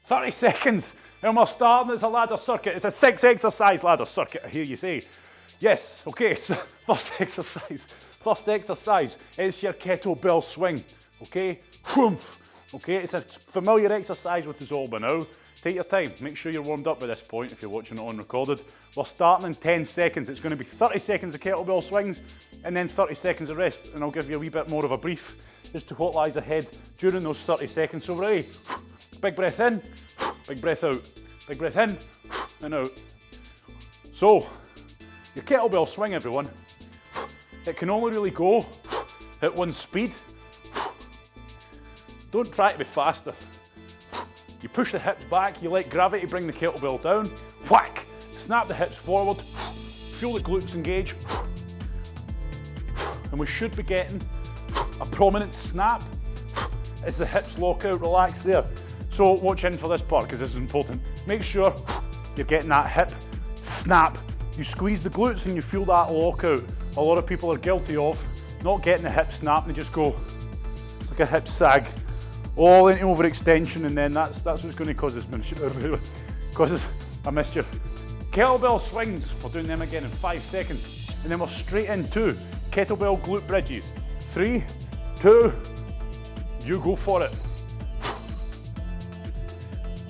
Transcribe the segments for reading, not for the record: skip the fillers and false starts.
30 seconds, and we're starting. It's a ladder circuit. It's a 6 exercise ladder circuit, I hear you say. Yes, okay, so first exercise is your kettlebell swing, okay? Whoomph. Okay, it's a familiar exercise with us all by now. Take your time, make sure you're warmed up by this point if you're watching it on recorded. We're starting in 10 seconds. It's going to be 30 seconds of kettlebell swings and then 30 seconds of rest, and I'll give you a wee bit more of a brief as to what lies ahead during those 30 seconds. So ready? Big breath in, big breath out, big breath in and out. So, your kettlebell swing, everyone, it can only really go at one speed. Don't try to be faster. You push the hips back, you let gravity bring the kettlebell down, whack, snap the hips forward, feel the glutes engage, and we should be getting a prominent snap as the hips lock out, relax there. So watch in for this part because this is important. Make sure you're getting that hip snap. You squeeze the glutes and you feel that lock out. A lot of people are guilty of not getting the hip snap and they just go, it's like a hip sag, all into overextension, and then that's what's going to cause a mischief. Kettlebell swings, we're doing them again in 5 seconds, and then we're straight into kettlebell glute bridges. 3, 2, you go for it.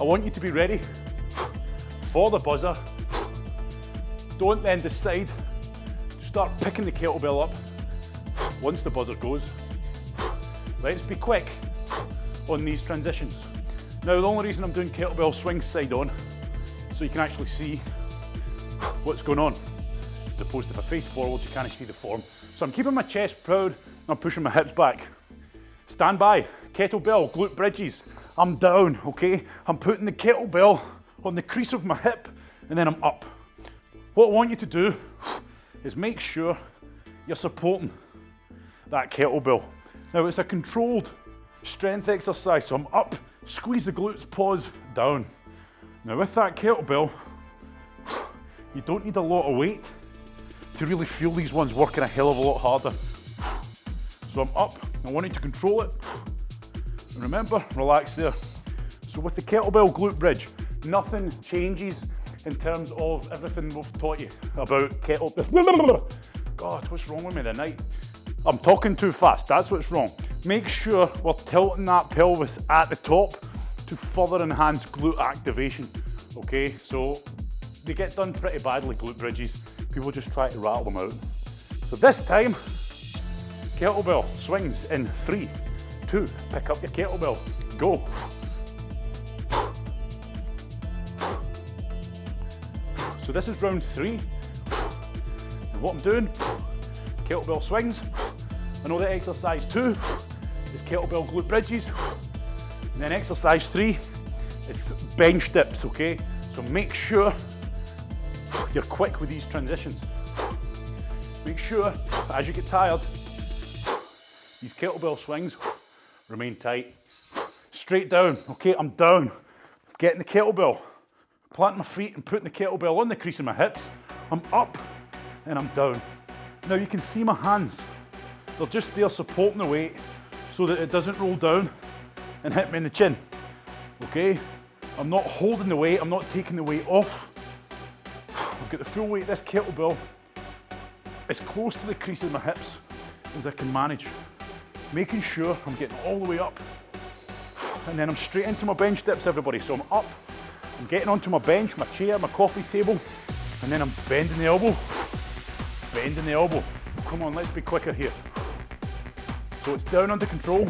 I want you to be ready for the buzzer. Don't then decide to start picking the kettlebell up once the buzzer goes. Let's be quick on these transitions. Now, the only reason I'm doing kettlebell swings side on, so you can actually see what's going on, as opposed to if I face forward, you can't see the form. So I'm keeping my chest proud, and I'm pushing my hips back. Stand by, kettlebell, glute bridges. I'm down, okay? I'm putting the kettlebell on the crease of my hip, and then I'm up. What I want you to do is make sure you're supporting that kettlebell. Now, it's a controlled strength exercise, so I'm up, squeeze the glutes, pause, down. Now with that kettlebell, you don't need a lot of weight to really feel these ones working a hell of a lot harder. So I'm up, I want you to control it, and remember, relax there. So with the kettlebell glute bridge, nothing changes in terms of everything we've taught you about kettlebell. God, what's wrong with me tonight? I'm talking too fast, that's what's wrong. Make sure we're tilting that pelvis at the top to further enhance glute activation, okay? So they get done pretty badly, glute bridges. People just try to rattle them out. So this time, kettlebell swings in 3, 2, pick up your kettlebell, go. So this is round 3, and what I'm doing, kettlebell swings. I know that exercise 2 is kettlebell glute bridges, and then exercise 3 is bench dips, okay? So make sure you're quick with these transitions. Make sure, as you get tired, these kettlebell swings remain tight. Straight down, okay, I'm down. I'm getting the kettlebell, planting my feet and putting the kettlebell on the crease of my hips. I'm up and I'm down. Now you can see my hands. They're just there supporting the weight so that it doesn't roll down and hit me in the chin, okay? I'm not holding the weight, I'm not taking the weight off. I've got the full weight of this kettlebell as close to the crease of my hips as I can manage. Making sure I'm getting all the way up, and then I'm straight into my bench dips, everybody. So I'm up, I'm getting onto my bench, my chair, my coffee table, and then I'm bending the elbow, bending the elbow. Come on, let's be quicker here. So it's down under control.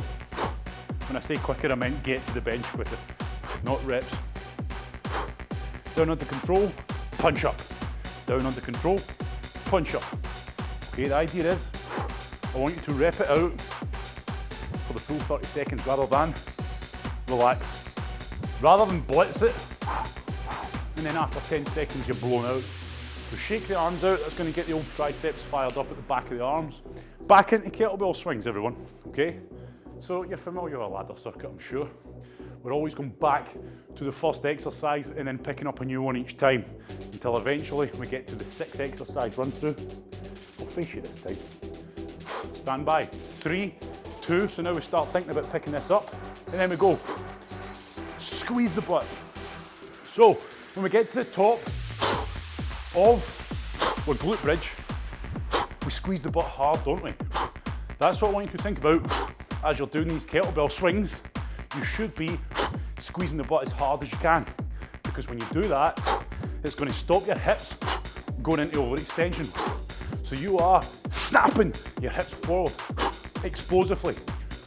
When I say quicker, I meant get to the bench quicker, not reps. Down under control, punch up. Down under control, punch up. Okay, the idea is, I want you to rep it out for the full 30 seconds rather than relax. Rather than blitz it, and then after 10 seconds you're blown out. So shake the arms out, that's going to get the old triceps fired up at the back of the arms. Back into kettlebell swings, everyone, okay? So you're familiar with a ladder circuit, I'm sure. We're always going back to the first exercise and then picking up a new one each time until eventually we get to the 6 exercise run through. I'll face you this time. Stand by, 3, 2, so now we start thinking about picking this up, and then we go. squeeze the butt. So when we get to the top of our glute bridge, we squeeze the butt hard, don't we? That's what I want you to think about as you're doing these kettlebell swings. You should be squeezing the butt as hard as you can, because when you do that, it's going to stop your hips going into overextension. So you are snapping your hips forward explosively.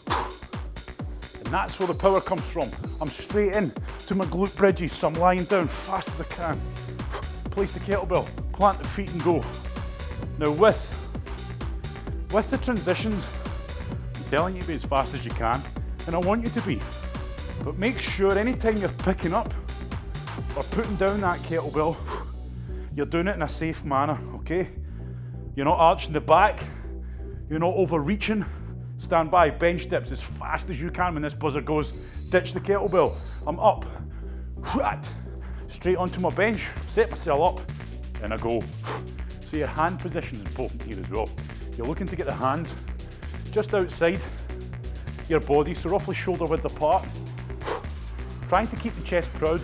And that's where the power comes from. I'm straight in to my glute bridges, so I'm lying down fast as I can. Place the kettlebell, plant the feet and go. Now with the transitions, I'm telling you to be as fast as you can, and I want you to be. But make sure anytime you're picking up or putting down that kettlebell, you're doing it in a safe manner, okay? You're not arching the back, you're not overreaching. Stand by, bench dips as fast as you can when this buzzer goes. Ditch the kettlebell. I'm up, straight onto my bench, set myself up, and I go. So your hand position is important here as well. You're looking to get the hand just outside your body, so roughly shoulder width apart. Trying to keep the chest proud.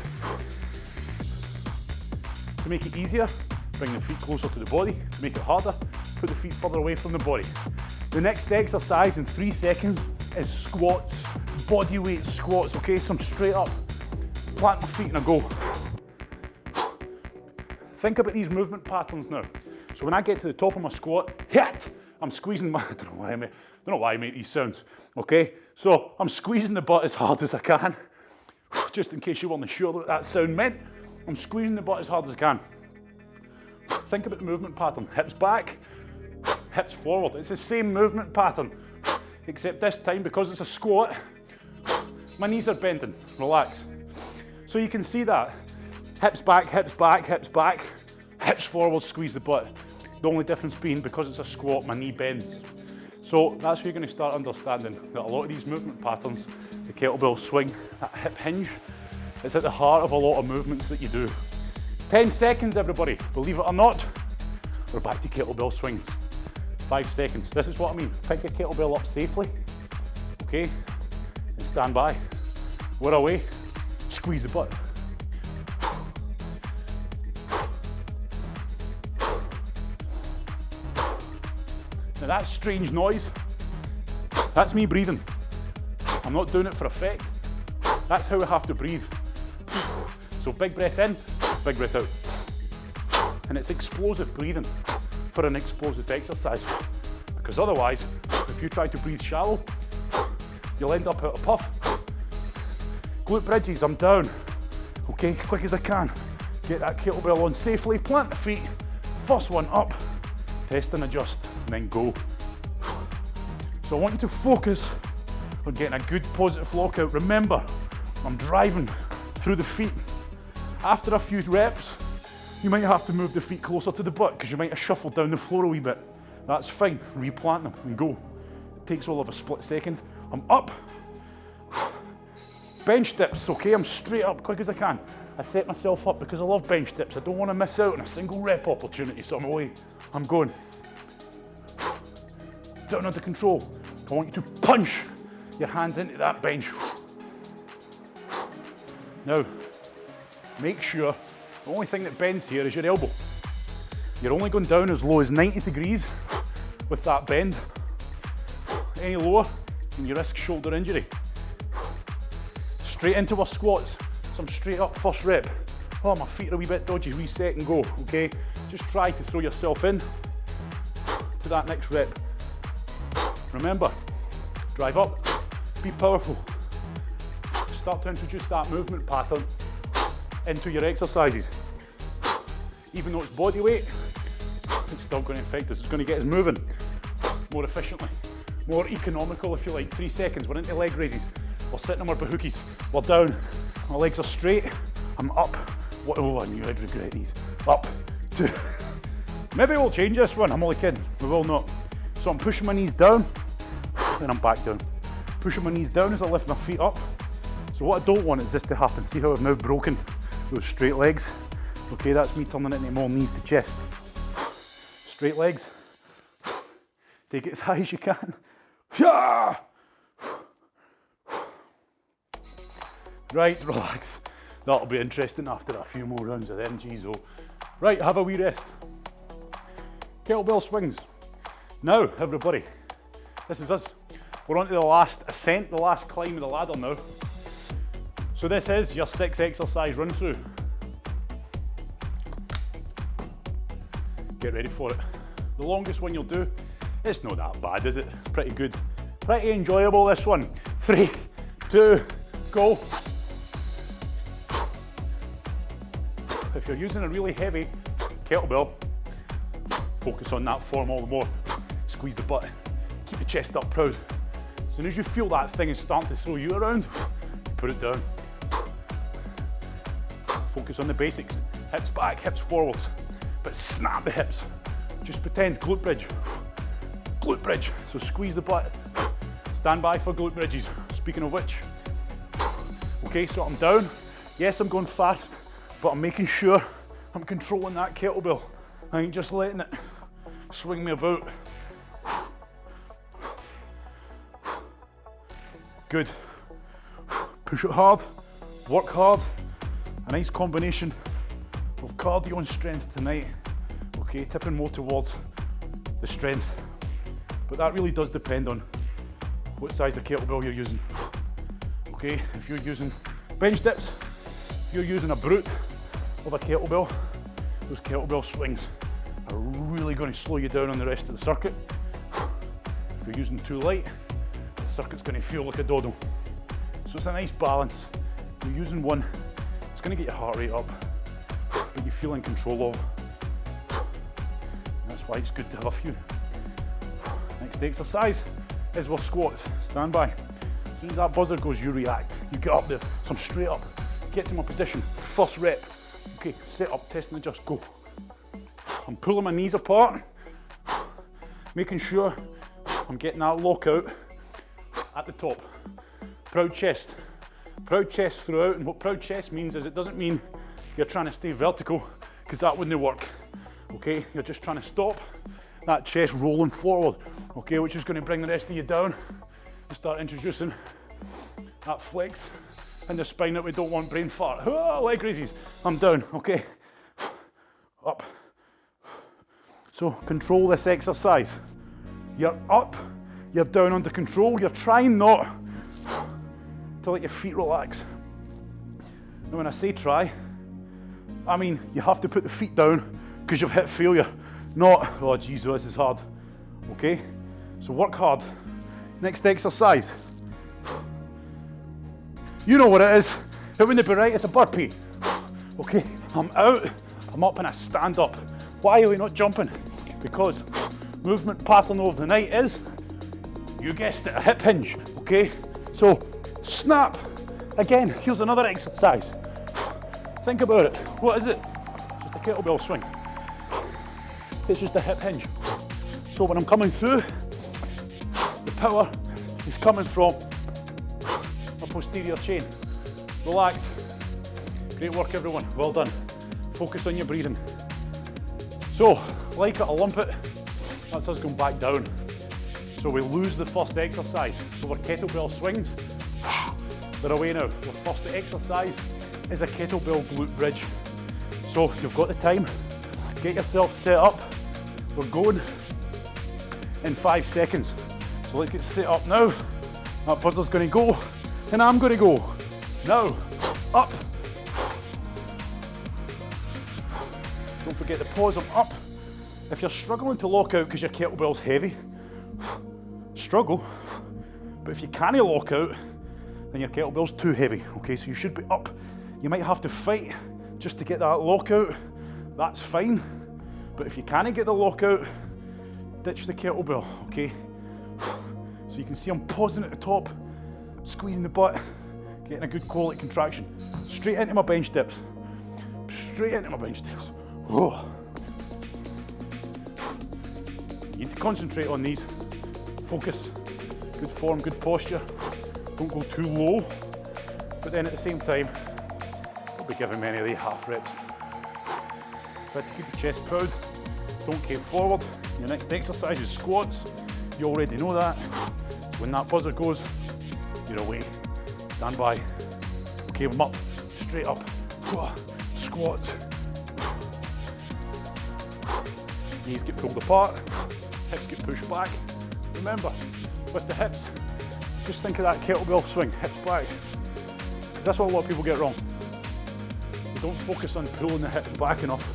To make it easier, bring the feet closer to the body. To make it harder, put the feet further away from the body. The next exercise in 3 seconds is squats, body weight squats, okay? So I'm straight up, plant my feet and I go. Think about these movement patterns now. So when I get to the top of my squat, hit, I'm squeezing my, I don't know why I make these sounds, okay? So I'm squeezing the butt as hard as I can. Just in case you weren't sure what that sound meant, I'm squeezing the butt as hard as I can. Think about the movement pattern. Hips back, hips forward. It's the same movement pattern, except this time, because it's a squat, my knees are bending. Relax. So you can see that. Hips back, hips back, hips back, hips forward, squeeze the butt. The only difference being, because it's a squat, my knee bends. So that's where you're going to start understanding that a lot of these movement patterns, the kettlebell swing, that hip hinge, is at the heart of a lot of movements that you do. 10 seconds, everybody. Believe it or not, we're back to kettlebell swings. 5 seconds. This is what I mean. Pick your kettlebell up safely, okay, and stand by. We're away. Squeeze the butt. Now that strange noise, that's me breathing. I'm not doing it for effect. That's how I have to breathe. So big breath in, big breath out. And it's explosive breathing for an explosive exercise. Because otherwise, if you try to breathe shallow, you'll end up out of puff. Glute bridges, I'm down. Okay, quick as I can. Get that kettlebell on safely, plant the feet. First one up, test and adjust, and then go. So I want you to focus on getting a good positive lockout. Remember, I'm driving through the feet. After a few reps, you might have to move the feet closer to the butt because you might have shuffled down the floor a wee bit. That's fine, replant them and go. It takes all of a split second. I'm up. Bench dips, okay, I'm straight up, quick as I can. I set myself up because I love bench dips. I don't want to miss out on a single rep opportunity, so I'm away. I'm going. Down under control. I want you to punch your hands into that bench. Now, make sure the only thing that bends here is your elbow. You're only going down as low as 90 degrees with that bend. Any lower and you risk shoulder injury. Straight into our squats. So I'm straight up first rep. Oh, my feet are a wee bit dodgy, reset and go, okay? Just try to throw yourself in to that next rep. Remember, drive up, be powerful. Start to introduce that movement pattern into your exercises. Even though it's body weight, it's still going to affect us. It's going to get us moving more efficiently, more economical if you like. 3 seconds, we're into leg raises. We're sitting on our bahukis. We're down, my legs are straight, I'm up. Oh, I knew I'd regret these. Up, 2. Maybe we'll change this one, I'm only kidding, we will not. So I'm pushing my knees down, then I'm back down. Pushing my knees down as I lift my feet up. So what I don't want is this to happen. See how I've now broken those straight legs? Okay, that's me turning it into more knees to chest. Straight legs. Take it as high as you can. Right, relax. That'll be interesting after a few more rounds of them, geez. Right, have a wee rest. Kettlebell swings. Now, everybody, this is us. We're on to the last ascent, the last climb of the ladder now. So this is your 6 exercise run through. Get ready for it. The longest one you'll do, it's not that bad, is it? Pretty good. Pretty enjoyable, this one. 3, 2, go. If you're using a really heavy kettlebell, focus on that form all the more. Squeeze the butt, keep the chest up proud. As soon as you feel that thing is starting to throw you around, put it down. Focus on the basics. Hips back, hips forwards, but snap the hips. Just pretend glute bridge. Glute bridge, so squeeze the butt. Stand by for glute bridges. Speaking of which, okay, so I'm down. Yes, I'm going fast, but I'm making sure I'm controlling that kettlebell. I ain't just letting it swing me about. Good. Push it hard, work hard. A nice combination of cardio and strength tonight. Okay, tipping more towards the strength. But that really does depend on what size of kettlebell you're using. Okay, if you're using bench dips, if you're using a brute of a kettlebell, those kettlebell swings are really going to slow you down on the rest of the circuit. If you're using too light, the circuit's going to feel like a doddle. So it's a nice balance. If you're using one, it's going to get your heart rate up, but you feel in control of. And that's why it's good to have a few. Next exercise is our squats. Stand by. As soon as that buzzer goes, you react. You get up there, so I'm straight up. Get to my position, first rep. Okay, set up, test and adjust, go. I'm pulling my knees apart, making sure I'm getting that lockout at the top. Proud chest throughout, and what proud chest means is it doesn't mean you're trying to stay vertical, because that wouldn't work, okay? You're just trying to stop that chest rolling forward, okay, which is going to bring the rest of you down and start introducing that flex in the spine that we don't want. Brain fart. Oh, leg raises. I'm down, okay? Up. So control this exercise. You're up, you're down under control. You're trying not to let your feet relax. And when I say try, I mean you have to put the feet down because you've hit failure. Not, oh geez, this is hard. Okay? So work hard. Next exercise. You know what it is. It wouldn't be right, it's a burpee. Okay, I'm out, I'm up and I stand up. Why are we not jumping? Because movement pattern of the night is, you guessed it, a hip hinge. Okay, so snap. Again, here's another exercise. Think about it. What is it? Just a kettlebell swing. It's just a hip hinge. So when I'm coming through, the power is coming from my posterior chain. Relax. Great work, everyone. Well done. Focus on your breathing. So, like it or lump it, that's us going back down. So we lose the first exercise. So our kettlebell swings, they're away now. The first exercise is a kettlebell glute bridge. So you've got the time, get yourself set up. We're going in 5 seconds. So let's get set up now. That buzzer's going to go, and I'm going to go. Now, up. Don't forget the pause, I'm up. If you're struggling to lock out because your kettlebell's heavy, struggle. But if you can't lock out, then your kettlebell's too heavy. Okay, so you should be up. You might have to fight just to get that lockout. That's fine. But if you can't get the lockout, ditch the kettlebell, okay? So you can see I'm pausing at the top, squeezing the butt, getting a good quality contraction. Straight into my bench dips. Straight into my bench dips. Oh. You need to concentrate on these. Focus. Good form, good posture. Don't go too low. But then at the same time, don't be giving many of the half reps. Try to keep the chest proud. Don't cave forward. Your next exercise is squats. You already know that. When that buzzer goes, you're away. Stand by. Okay, I'm up, straight up, squats. Knees get pulled apart, hips get pushed back. Remember, with the hips, just think of that kettlebell swing, hips back. That's what a lot of people get wrong. They don't focus on pulling the hips back enough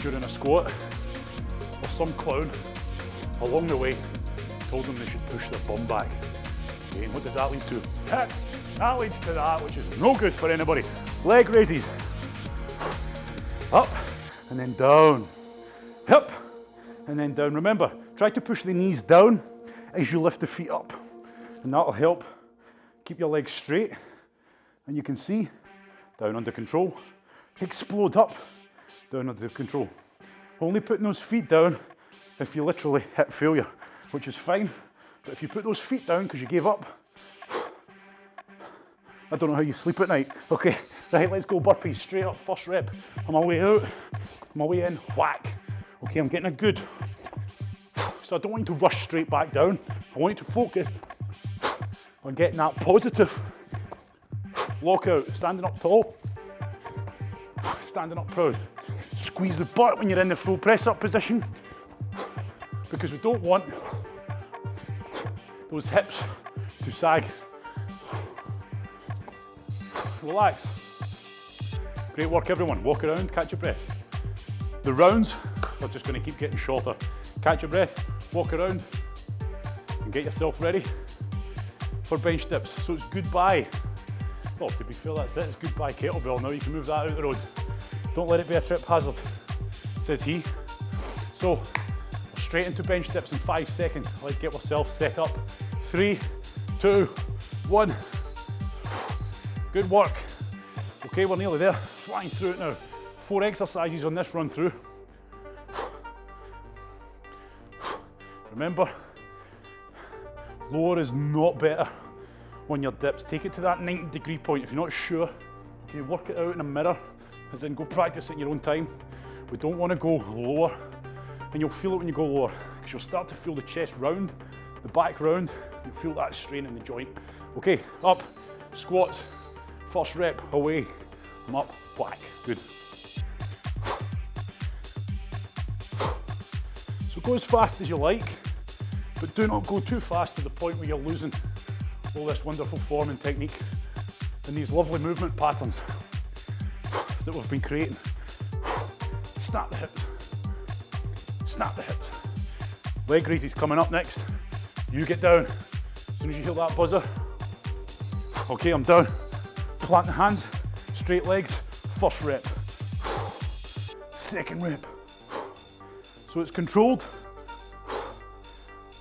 during a squat, or some clown along the way told them they should push their bum back. Okay, and what does that lead to? That leads to that, which is no good for anybody. Leg raises. Up, and then down. Hip, and then down. Remember, try to push the knees down as you lift the feet up. And that'll help keep your legs straight. And you can see, down under control. Explode up, down under control. Only putting those feet down if you literally hit failure, which is fine. But if you put those feet down because you gave up, I don't know how you sleep at night. Okay, right, let's go burpees, straight up, first rep. On my way out, on my way in, whack. Okay, I'm getting a good. So I don't want you to rush straight back down. I want you to focus on getting that positive lockout, standing up tall, standing up proud. Squeeze the butt when you're in the full press up position, because we don't want those hips to sag. Relax. Great work, everyone. Walk around, catch your breath. The rounds are just going to keep getting shorter. Catch your breath, walk around, and get yourself ready for bench dips. So it's goodbye. Well, to be fair, that's it. It's goodbye kettlebell. Now you can move that out the road. Don't let it be a trip hazard, says he. So straight into bench dips in 5 seconds. Let's get ourselves set up. 3, 2, 1. Good work. Okay, we're nearly there. Flying through it now. 4 exercises on this run through. Remember, lower is not better on your dips. Take it to that 90-degree point. If you're not sure, okay, work it out in a mirror, as in go practice it in your own time. We don't want to go lower, and you'll feel it when you go lower, because you'll start to feel the chest round, the back round, you'll feel that strain in the joint. Okay, up, squats, first rep, away, I'm up, whack, good. So go as fast as you like, but do not go too fast to the point where you're losing all this wonderful form and technique and these lovely movement patterns that we've been creating. Snap the hips, snap the hips. Leg raises coming up next. You get down. As soon as you hear that buzzer. Okay, I'm down. Plant the hands, straight legs, first rep. Second rep. So it's controlled.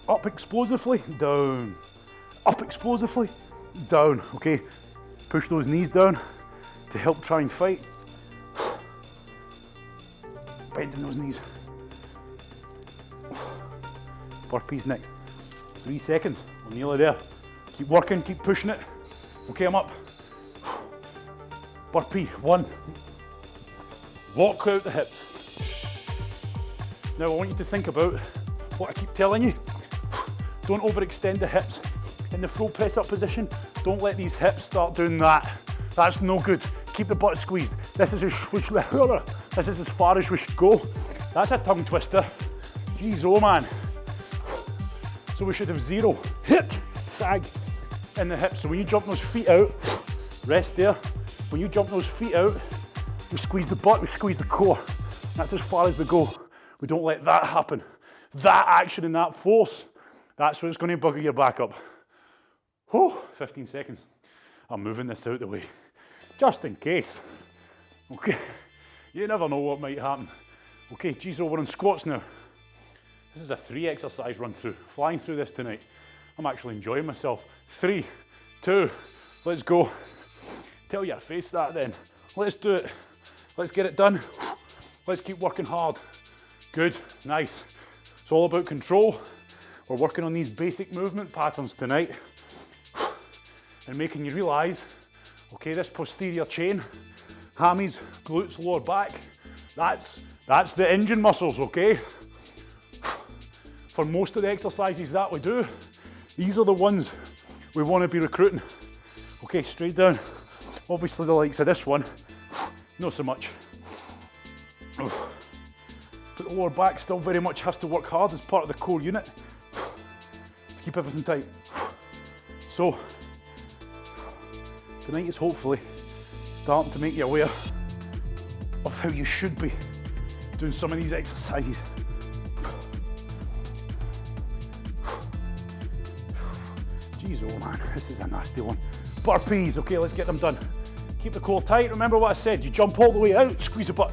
Up explosively, down. Up explosively, down. Okay, push those knees down to help try and fight. Bending those knees. Burpees next. 3 seconds, we're nearly there. Keep working, keep pushing it. Okay, I'm up. Burpee, 1. Walk out the hips. Now I want you to think about what I keep telling you. Don't overextend the hips. In the full press up position, don't let these hips start doing that. That's no good. Keep the butt squeezed. This is as far as we should go. That's a tongue twister. Jeez, oh man. So we should have 0 hip sag in the hips. So when you jump those feet out, rest there. When you jump those feet out, we squeeze the butt, we squeeze the core. That's as far as they go. We don't let that happen. That action and that force, that's what's going to bugger your back up. 15 seconds. I'm moving this out the way, just in case. Okay, you never know what might happen. Okay, geez, we're on squats now. This is a 3 exercise run through. Flying through this tonight. I'm actually enjoying myself. 3, 2, let's go. Tell your face that then. Let's do it. Let's get it done. Let's keep working hard. Good, nice. It's all about control. We're working on these basic movement patterns tonight and making you realize, okay, this posterior chain, hammies, glutes, lower back, that's the engine muscles, okay? For most of the exercises that we do, these are the ones we want to be recruiting. Okay, straight down. Obviously the likes of this one, not so much. But the lower back still very much has to work hard as part of the core unit to keep everything tight. So tonight is hopefully starting to make you aware of how you should be doing some of these exercises. Jeez, oh man, this is a nasty one. Burpees, okay, let's get them done. Keep the core tight. Remember what I said, you jump all the way out, squeeze the butt.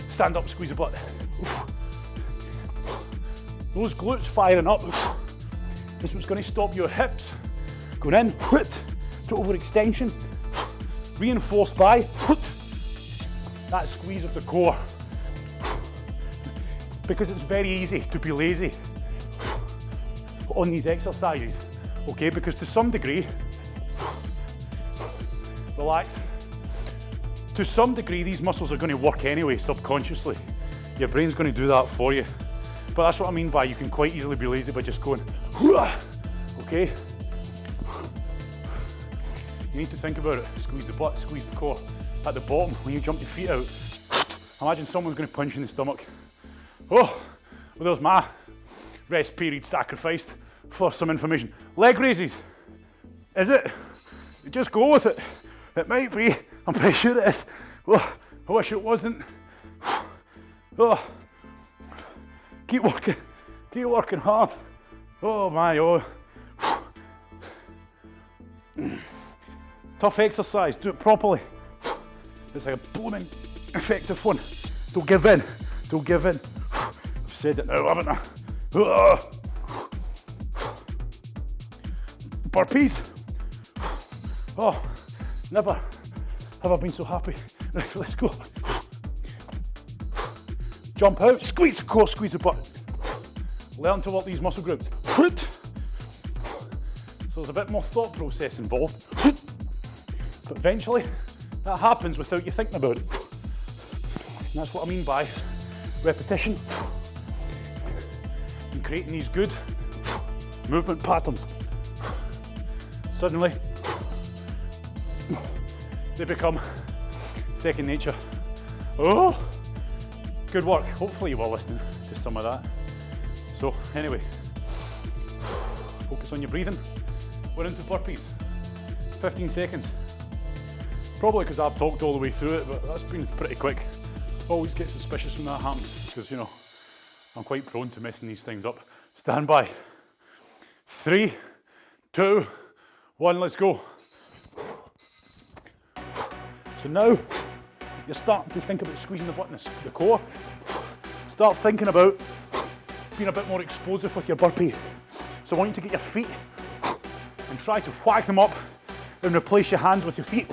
Stand up, squeeze the butt. Those glutes firing up. This is what's going to stop your hips going in to overextension, reinforced by that squeeze of the core. Because it's very easy to be lazy on these exercises, okay? Because to some degree, relax, to some degree these muscles are going to work anyway subconsciously. Your brain's going to do that for you. But that's what I mean by you can quite easily be lazy by just going, okay? You need to think about it. Squeeze the butt, squeeze the core. At the bottom, when you jump your feet out, imagine someone's going to punch you in the stomach. Oh, well there's my rest period sacrificed for some information. Leg raises. Is it? Just go with it. It might be. I'm pretty sure it is. Oh, I wish it wasn't. Oh, keep working hard. Oh my, oh. Tough exercise, do it properly. It's like a blooming effective one. Don't give in, don't give in. I've said it now, haven't I? Burpees. Oh, never have I been so happy. Right, let's go. Jump out, squeeze the core, squeeze the butt. Learn to work these muscle groups. So there's a bit more thought process involved. But eventually, that happens without you thinking about it. And that's what I mean by repetition and creating these good movement patterns. Suddenly, they become second nature. Oh, good work. Hopefully you were listening to some of that. So anyway, focus on your breathing. We're into burpees. 15 seconds. Probably because I've talked all the way through it, but that's been pretty quick. Always get suspicious when that happens, because you know, I'm quite prone to messing these things up. Stand by. 3, 2, 1, let's go. So now, you're starting to think about squeezing the butt in the core. Start thinking about being a bit more explosive with your burpee. So I want you to get your feet and try to whack them up and replace your hands with your feet.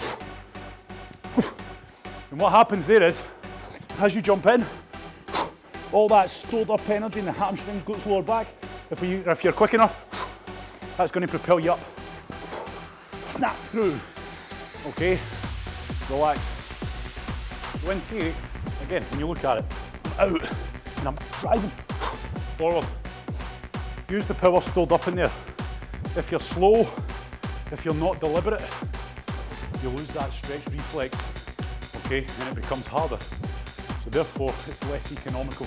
And what happens there is, as you jump in, all that stored up energy in the hamstrings, glutes, lower back, if you're quick enough, that's going to propel you up. Snap through. Okay, relax. So in theory, again, when you look at it, I'm out and I'm driving forward. Use the power stored up in there. If you're slow, if you're not deliberate, you lose that stretch reflex, okay, and it becomes harder. So therefore, it's less economical.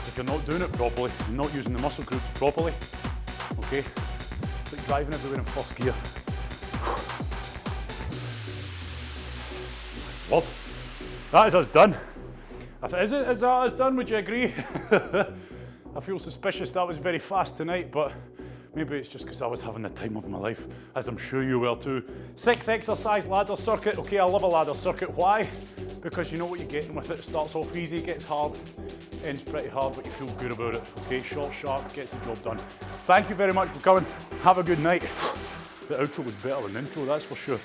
If you're not doing it properly, and not using the muscle groups properly, okay, it's like driving everywhere in first gear. What? That is us done. Is that us done? Would you agree? I feel suspicious. That was very fast tonight, but maybe it's just because I was having the time of my life, as I'm sure you will too. 6 exercise ladder circuit. Okay, I love a ladder circuit. Why? Because you know what you're getting with it. It starts off easy, gets hard, ends pretty hard, but you feel good about it. Okay, short, sharp, gets the job done. Thank you very much for coming. Have a good night. The outro was better than the intro, that's for sure.